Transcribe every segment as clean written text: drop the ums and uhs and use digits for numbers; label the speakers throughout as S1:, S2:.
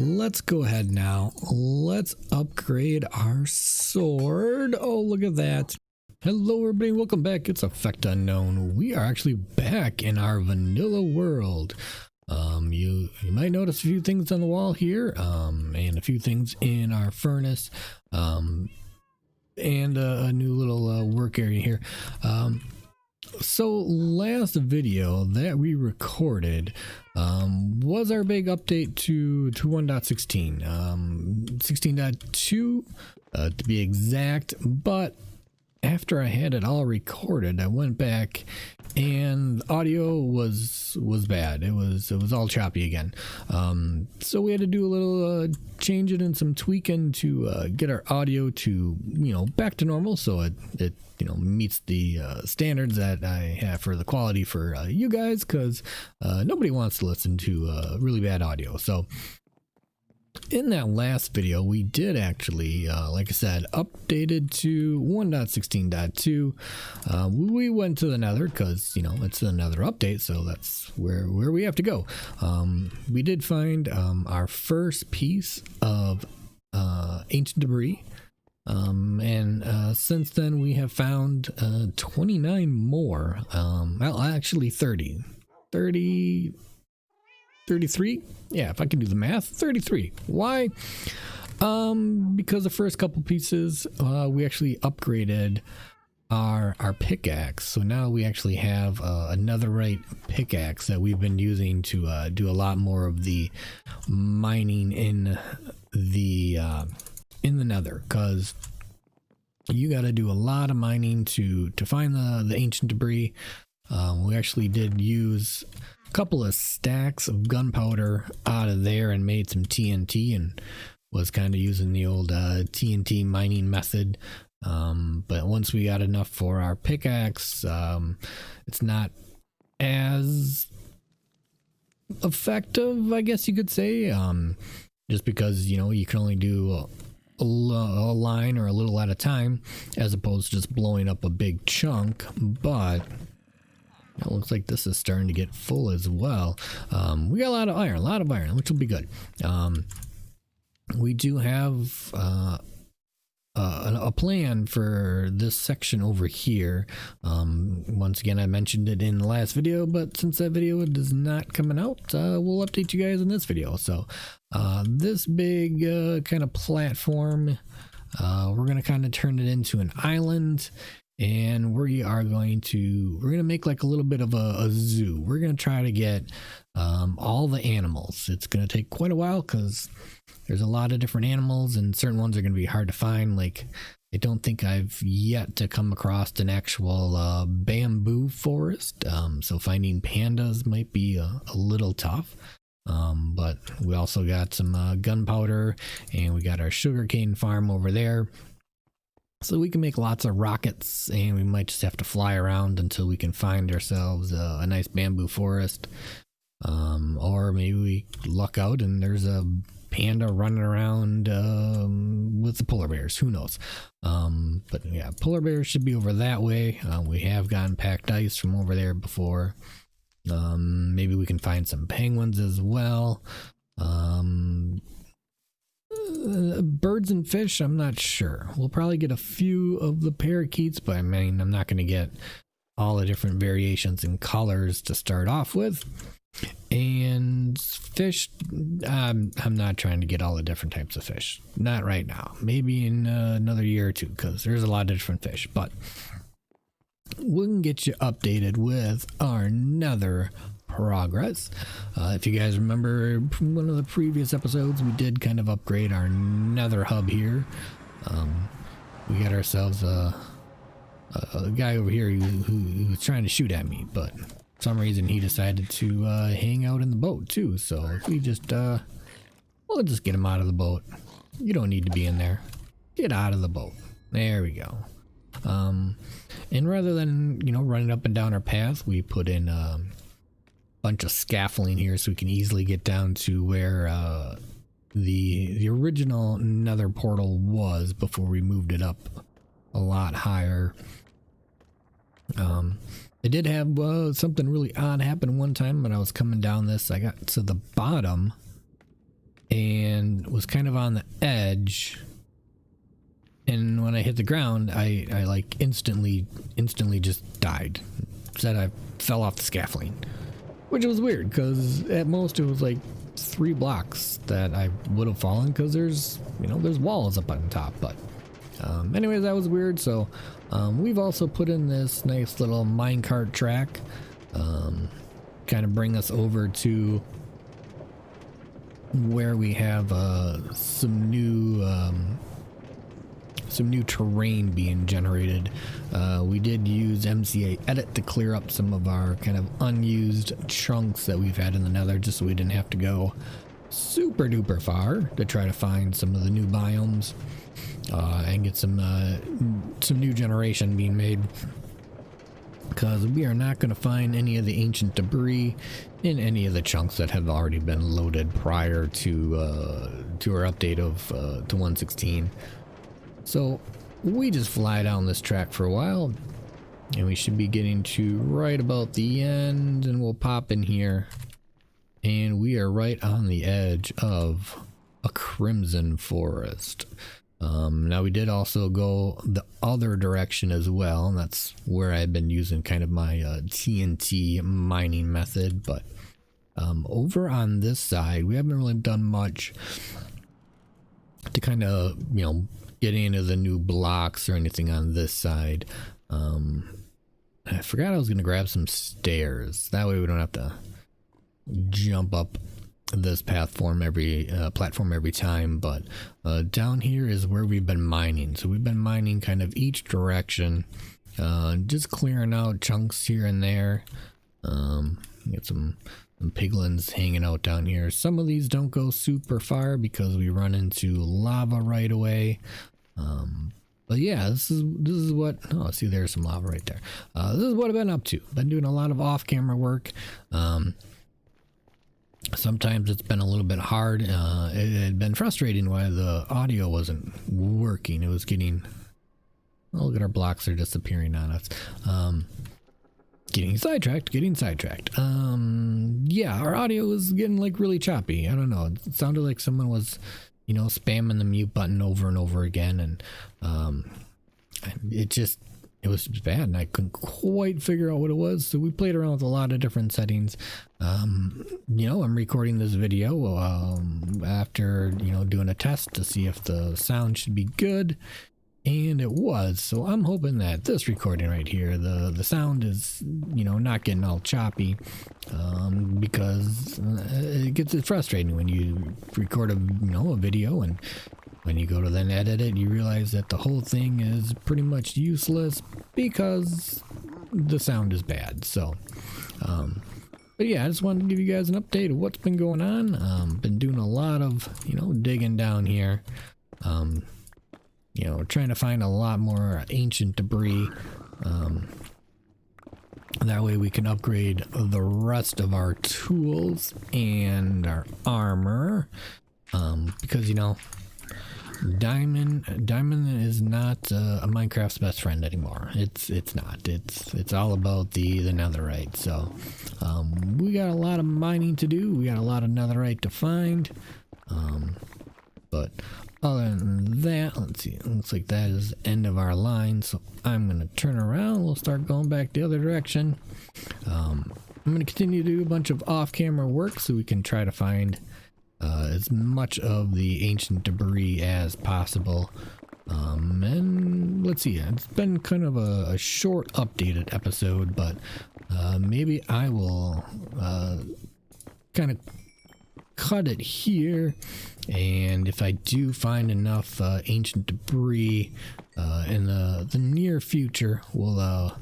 S1: let's go ahead now. Let's upgrade our sword. Oh, look at that. Hello everybody, welcome back. It's effectunknown. We are actually back in our vanilla world. You might notice a few things on the wall here, and a few things in our furnace, and a new little work area here. So last video that we recorded was our big update to 1.16, 16.2 to be exact, but after I had it all recorded, I went back and audio was bad. It was all choppy again. So we had to do a little changing and some tweaking to get our audio to, back to normal, so it meets the standards that I have for the quality for you guys, because nobody wants to listen to really bad audio. So in that last video, we did actually, like I said, updated to 1.16.2. We went to the Nether because, it's another update, so that's where we have to go. We did find our first piece of ancient debris. And since then, we have found 29 more. Well, actually 33. Yeah, if I can do the math, 33. Why? Because the first couple pieces, we actually upgraded our pickaxe. So now we actually have a netherite pickaxe that we've been using to do a lot more of the mining in the nether, because you got to do a lot of mining to find the ancient debris. We actually did use couple of stacks of gunpowder out of there and made some TNT, and was kind of using the old TNT mining method. But once we got enough for our pickaxe, it's not as effective, I guess you could say, just because you can only do a line or a little at a time, as opposed to just blowing up a big chunk. But it looks like this is starting to get full as well. We got a lot of iron, which will be good. We do have a plan for this section over here. Once again, I mentioned it in the last video, but since that video is not coming out, we'll update you guys in this video. So this big kind of platform, we're going to kind of turn it into an island. And we're going to make like a little bit of a zoo. We're going to try to get all the animals. It's going to take quite a while because there's a lot of different animals, and certain ones are going to be hard to find. Like, I don't think I've yet to come across an actual bamboo forest. So finding pandas might be a little tough. But we also got some gunpowder, and we got our sugarcane farm over there. So we can make lots of rockets, and we might just have to fly around until we can find ourselves a nice bamboo forest. Or maybe we luck out and there's a panda running around with the polar bears. Who knows? But yeah, polar bears should be over that way. We have gotten packed ice from over there before. Maybe we can find some penguins as well. Birds and fish, I'm not sure. We'll probably get a few of the parakeets, but I mean, I'm not going to get all the different variations in colors to start off with. And fish, I'm not trying to get all the different types of fish. Not right now. Maybe in another year or two, because there's a lot of different fish. But we can get you updated with our nether progress. If you guys remember from one of the previous episodes, we did kind of upgrade our nether hub here. We got ourselves a guy over here who was trying to shoot at me, but for some reason he decided to hang out in the boat too. So if we just we'll just get him out of the boat. You don't need to be in there. Get out of the boat. There we go. And rather than running up and down our path, we put in bunch of scaffolding here so we can easily get down to where the original nether portal was before we moved it up a lot higher. I did have something really odd happen one time when I was coming down this. I got to the bottom and was kind of on the edge, and when I hit the ground, I like instantly just died. Said I fell off the scaffolding, which was weird because at most it was like 3 blocks that I would have fallen, because there's walls up on top. But anyways, that was weird. So we've also put in this nice little minecart track, kind of bring us over to where we have some new terrain being generated. We did use MCA edit to clear up some of our kind of unused chunks that we've had in the Nether, just so we didn't have to go super duper far to try to find some of the new biomes, and get some new generation being made, because we are not going to find any of the ancient debris in any of the chunks that have already been loaded prior to our update of to 1.16. So we just fly down this track for a while, and we should be getting to right about the end, and we'll pop in here, and we are right on the edge of a crimson forest. Now we did also go the other direction as well, and that's where I've been using kind of my TNT mining method. But over on this side, we haven't really done much to kind of, get into the new blocks or anything on this side. I forgot I was going to grab some stairs. That way we don't have to jump up this platform every time. But down here is where we've been mining. So we've been mining kind of each direction, just clearing out chunks here and there. Get some piglins hanging out down here. Some of these don't go super far because we run into lava right away. But yeah, this is what, oh, see, there's some lava right there. This is what I've been up to. Been doing a lot of off-camera work. Sometimes it's been a little bit hard. It had been frustrating why the audio wasn't working. It was getting, oh, look at our blocks are disappearing on us. Getting sidetracked. Yeah, our audio was getting like really choppy. I don't know. It sounded like someone was, spamming the mute button over and over again. And it was bad, and I couldn't quite figure out what it was. So we played around with a lot of different settings. I'm recording this video after, doing a test to see if the sound should be good. And it was. So I'm hoping that this recording right here, the sound is, not getting all choppy, because it gets frustrating when you record a video, and when you go to then edit it, you realize that the whole thing is pretty much useless because the sound is bad. So, but yeah, I just wanted to give you guys an update of what's been going on. Been doing a lot of, digging down here. Trying to find a lot more ancient debris. That way we can upgrade the rest of our tools and our armor. Because, Diamond is not a Minecraft's best friend anymore. It's not. It's all about the Netherite. So we got a lot of mining to do. We got a lot of Netherite to find. But other than that, let's see. It looks like that is the end of our line. So I'm gonna turn around. We'll start going back the other direction. I'm gonna continue to do a bunch of off-camera work so we can try to find as much of the ancient debris as possible. And let's see, it's been kind of a short updated episode, but maybe I will kind of cut it here, and if I do find enough ancient debris in the near future, we'll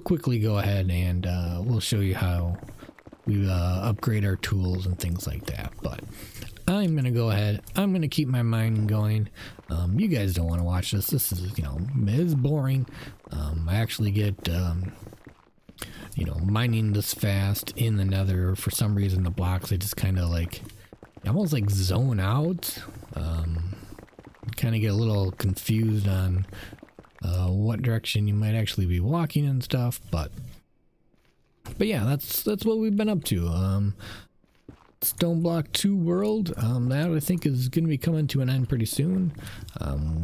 S1: quickly go ahead and we'll show you how we upgrade our tools and things like that. But I'm gonna go ahead, I'm gonna keep my mining going. You guys don't want to watch this. This is, it is boring. I actually get mining this fast in the Nether, for some reason the blocks, I just kind of like almost like zone out. Kind of get a little confused on what direction you might actually be walking and stuff, but yeah, that's what we've been up to. Stone Block 2 world. That I think is going to be coming to an end pretty soon.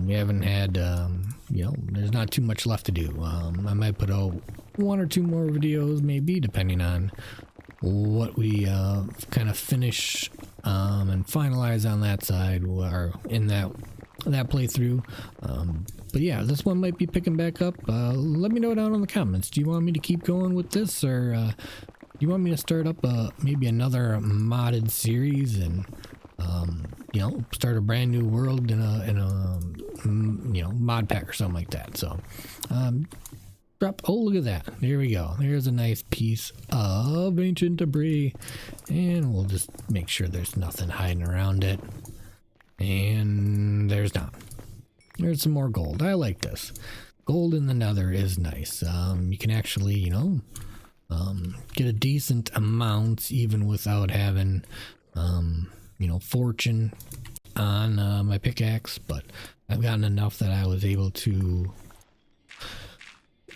S1: We haven't had, you know, there's not too much left to do. I might put out 1 or 2 more videos, maybe, depending on what we kind of finish and finalize on that side, or in that playthrough. But yeah, this one might be picking back up. Let me know down in the comments. Do you want me to keep going with this, or do you want me to start up maybe another modded series and you know, start a brand new world in a you know, mod pack or something like that? So oh, look at that. There we go. There's a nice piece of ancient debris, and we'll just make sure there's nothing hiding around it. And there's not. There's some more gold. I like this. Gold in the Nether is nice. You can actually, you know, get a decent amount even without having you know, fortune on my pickaxe, but I've gotten enough that I was able to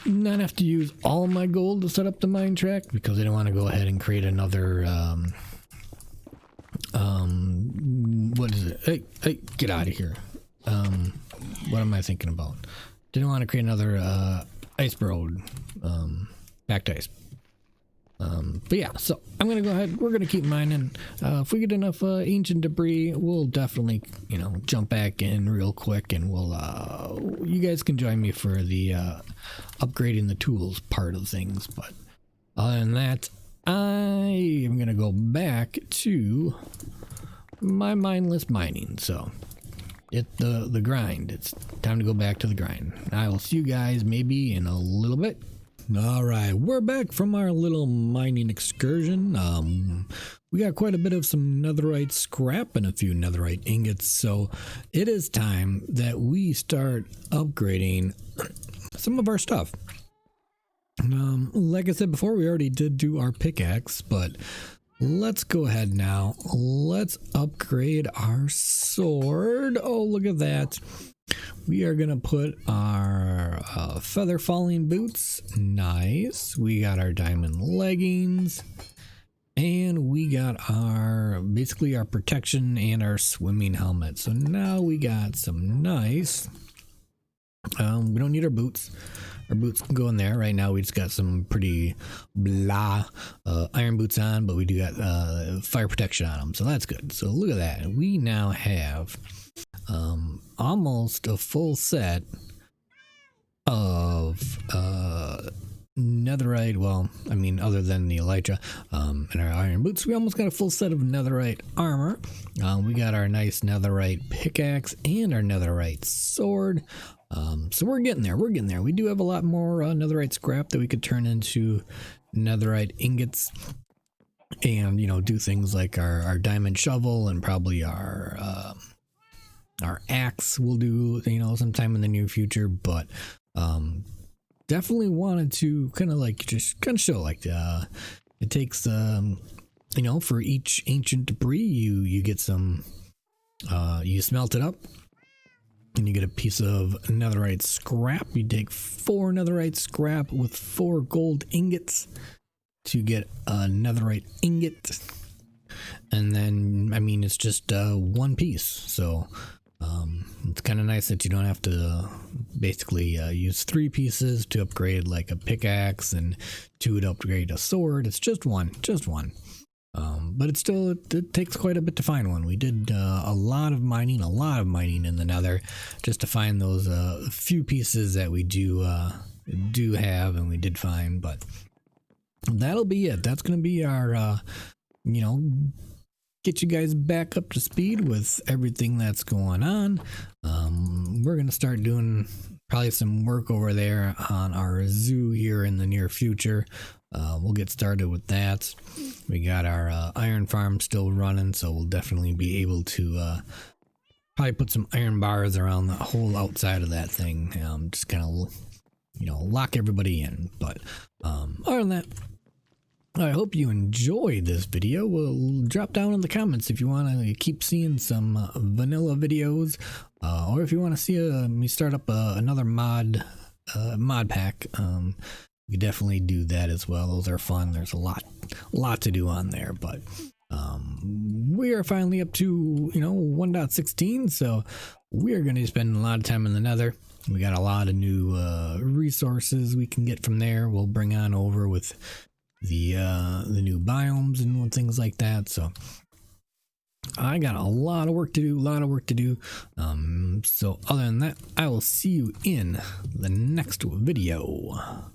S1: not have to use all my gold to set up the mine track, because I didn't want to go ahead and create another what is it? Hey, get out of here. What am I thinking about? Didn't want to create another ice road back to ice. But yeah, so I'm gonna go ahead. We're gonna keep mining. If we get enough ancient debris, we'll definitely, you know, jump back in real quick, and we'll you guys can join me for the upgrading the tools part of things. But other than that, I am gonna go back to my mindless mining. So the grind. It's time to go back to the grind. I will see you guys maybe in a little bit. All right, we're back from our little mining excursion. We got quite a bit of some netherite scrap and a few netherite ingots, so it is time that we start upgrading some of our stuff. Like I said before, we already did do our pickaxe, but let's go ahead now. Let's upgrade our sword. Oh, look at that. We are going to put our feather falling boots. Nice. We got our diamond leggings. And we got our, basically our protection and our swimming helmet. So now we got some nice, we don't need our boots. Our boots can go in there. Right now we just got some pretty blah iron boots on, but we do got fire protection on them. So that's good. So look at that. We now have almost a full set of netherite. Well, I mean, other than the elytra and our iron boots, we almost got a full set of netherite armor. We got our nice netherite pickaxe and our netherite sword. So we're getting there. We do have a lot more netherite scrap that we could turn into netherite ingots, and, you know, do things like our diamond shovel, and probably our axe we'll do, you know, sometime in the near future. But definitely wanted to kind of like just kind of show like it takes you know, for each ancient debris you get some you smelt it up and you get a piece of netherite scrap. You take 4 netherite scrap with 4 gold ingots to get a netherite ingot, and then, I mean, it's just 1 piece. So it's kind of nice that you don't have to basically use 3 pieces to upgrade like a pickaxe and 2 to upgrade a sword. It's just one. But it's still, it takes quite a bit to find one. We did a lot of mining in the Nether just to find those few pieces that we do have, and we did find. But that'll be it. That's gonna be our you know, get you guys back up to speed with everything that's going on. We're gonna start doing probably some work over there on our zoo here in the near future. We'll get started with that. We got our iron farm still running, so we'll definitely be able to probably put some iron bars around the whole outside of that thing. Just kind of, you know, lock everybody in. But other than that, I hope you enjoyed this video. Well, drop down in the comments if you want to keep seeing some vanilla videos, or if you want to see me start up another mod pack. We definitely do that as well. Those are fun. There's a lot to do on there. But We are finally up to 1.16, so we're going to spend a lot of time in the Nether. We got a lot of new resources we can get from there. We'll bring on over with the new biomes and things like that. So I got a lot of work to do. So other than that, I will see you in the next video.